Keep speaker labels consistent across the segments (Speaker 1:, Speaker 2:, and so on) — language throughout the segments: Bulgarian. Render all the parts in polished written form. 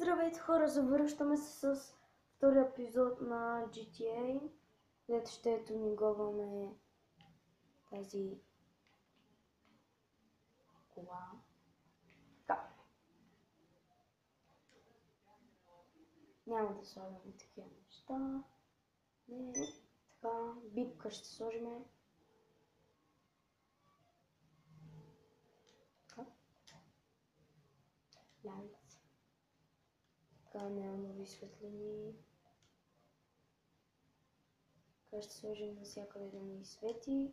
Speaker 1: Здравейте хора, завръщаме се с втория епизод на GTA. Дето ще ето ни говаме тази кола. Така. Няма да слагаме такива неща. Не, така, бипка ще сложим. Така. Лайц. Така, неонови светлини. Така ще сложим навсякъде да ни свети.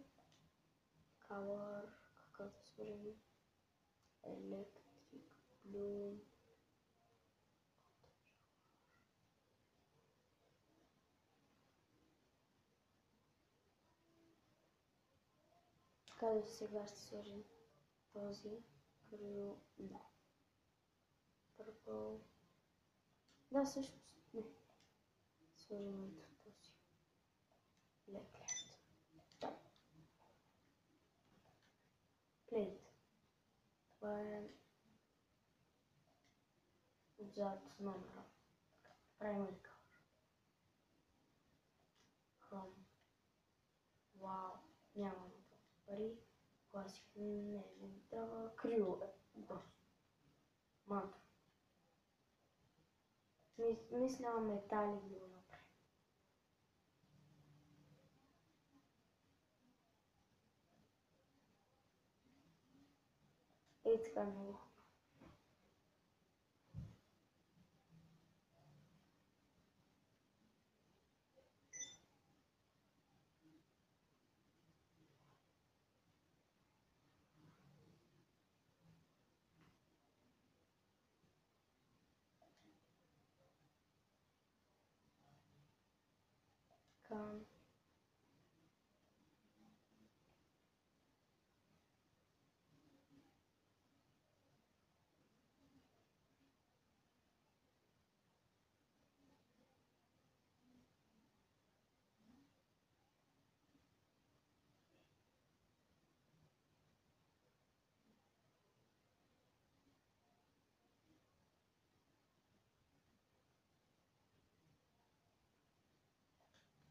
Speaker 1: Color, какъвто сложим. Electric Blue. Така да сега ще сложим този крил. Да. Purple. Да, всъщност не. Сложим ето този. Леклет. Да. Плейт. Това е отзад номера. Primary color. Chrome. Вау. Нямам пари. Класик. Не ми дава. Крил е. Просто. Мантра. Мисля метали да го направим. Ей така много. Така.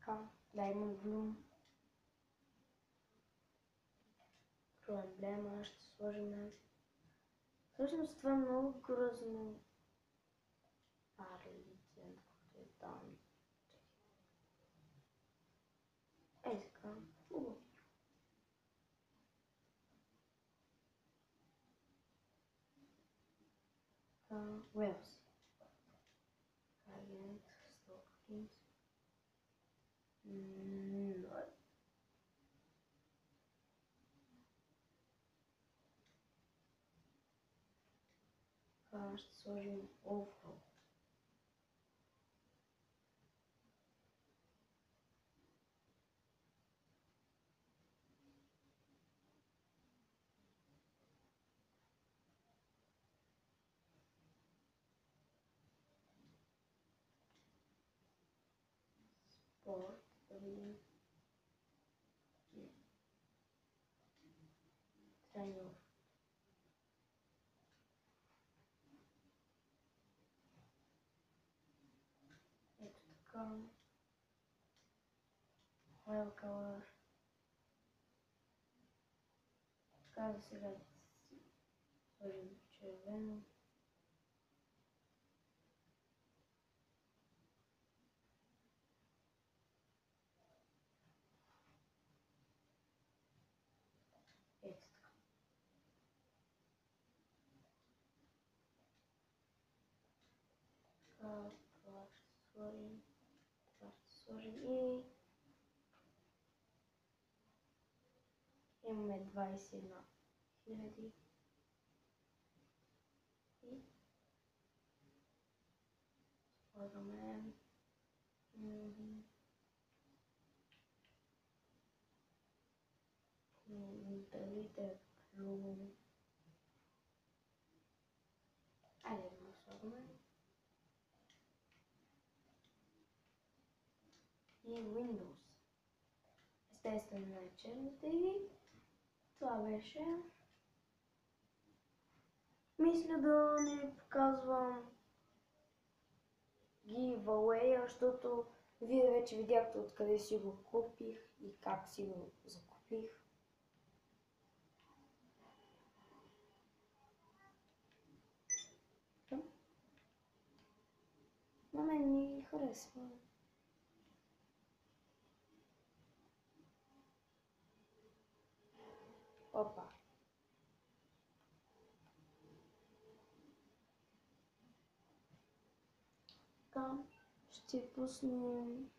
Speaker 1: Така. Diamond Bloom. Крил емблема ще сложим. Всъщност това е много грозно. Лиценз, който е там. Ей така. Уелс. Агент, Stock Print. Така ще сложим Overall. Sport. Треньор. Ето така. Oil Color. Така за сега сложим червено. Ето така. Така, това ще сложим. Това ще сложим и имаме 21 000. И слагаме дали да е Bloom. Айде да го слагаме. И Windows. Естествено е черната и това беше. Мисля да не показвам giveaway, защото вие вече видяхте откъде си го купих и как си го закупих. На мен ми харесва. Опа. Така, ще пуснем...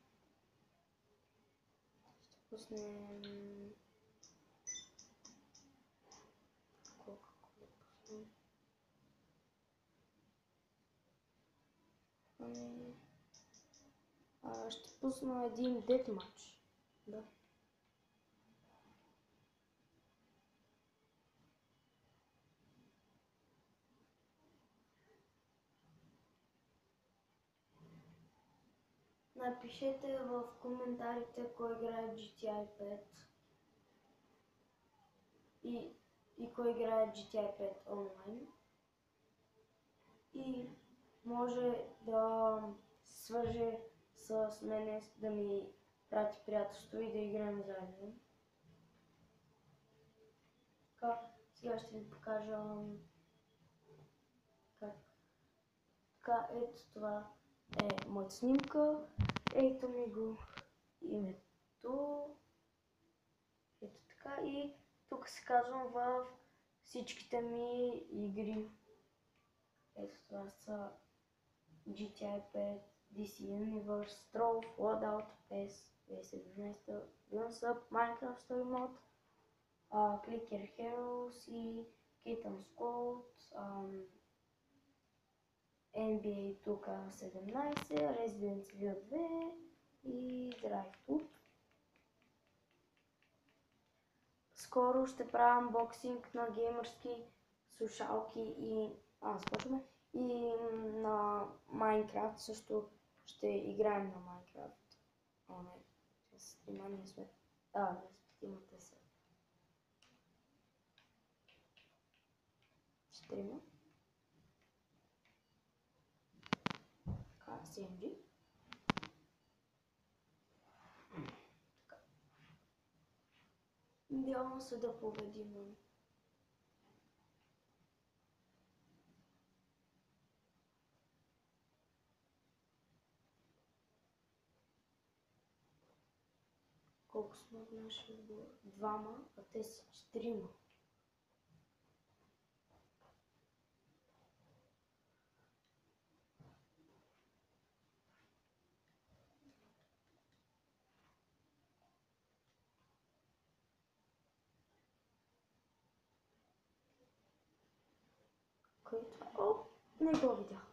Speaker 1: Ще пусна един deathmatch. Да. Напишете в коментарите кой играе GTI 5 и кой играе GTI 5 онлайн. И може да свърже с мене, да ми прати приятелство и да играем заедно. Така, сега ще ви покажа как. Така, ето това е моята снимка. Ето ми го името. Ето така, и тук се казвам в всичките ми игри. Ето това са GTI 5, DC Universe, Stroll, Loadout, PES 2017, Guns Up, Minecraft Story Mode, Clicker Heroes и Kitten Squad, NBA 2K17, Resident Evil 2 и Drive Club. Скоро ще правя анбоксинг на геймърски слушалки и и на Minecraft също ще играем на Minecraft. О, не, с стрима не сме. Да, петимата са. Четирима. Така, CMG. Така. Идеално се да победим. Колко сме в нашия отбор? Двама, а те са четирима. Кой е това? О, не го видях.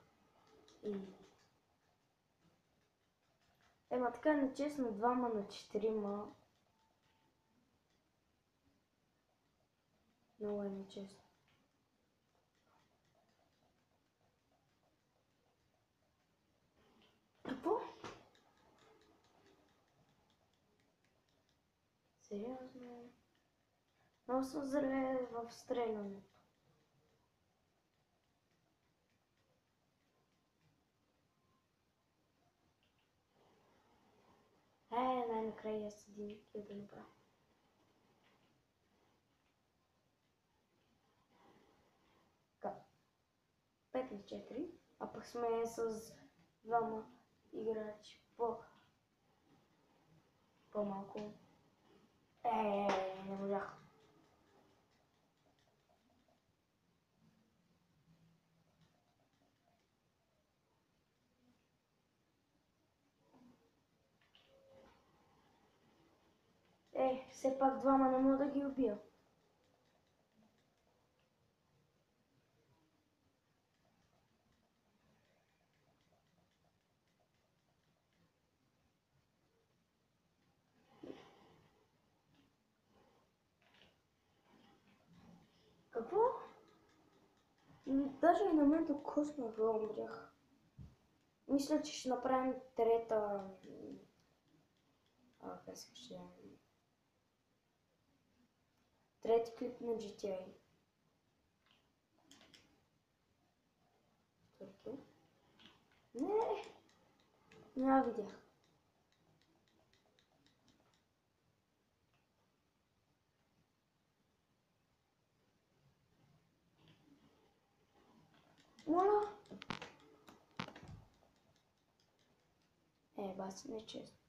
Speaker 1: Ема така нечестно, двама на четирима. Много е нечестно. Какво? Сериозно? Много съм зле в стрелянето. Най-накрая с един кил да направя. Така. 5 на 4, а пък сме с двама играчи по-малко. Не можах. Все пак двама не мога да ги убия. Какво? Даже и на мен до космо умрях. Мисля, че ще направим трета... Трети клип на GTA. Не! Я видях. Моля! Баси нечестно.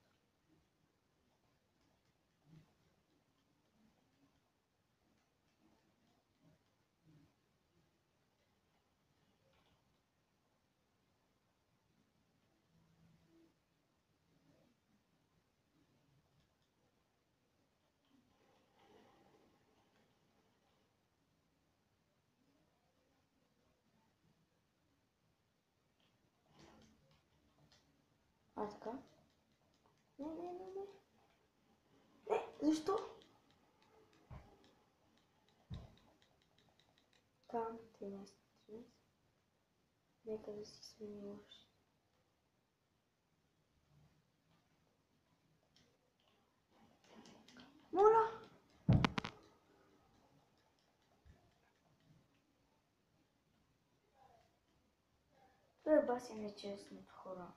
Speaker 1: Така. Не. Не, защо? Там 13. Нека да си сменилаш. Моля! Това е баси нечестното, хора.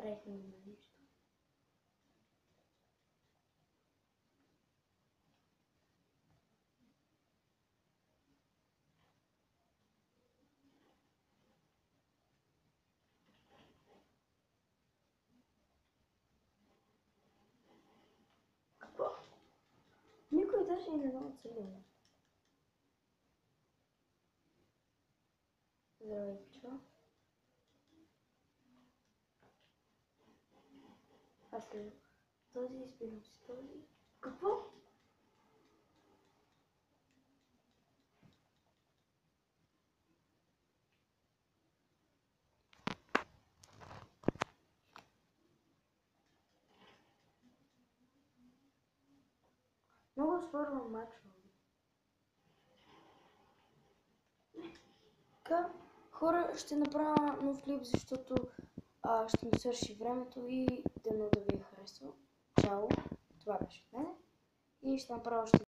Speaker 1: Правихме на нещо. Какво? Никой даже и не знае оцелил. Здравей, пичо. Аз следвам този, избирам си този. Какво? Много спорно мачвам. Така, хора, ще направя нов клип, защото ще ми свърши времето и дано да ви е харесало. Чао, това беше от мен. И ще направя още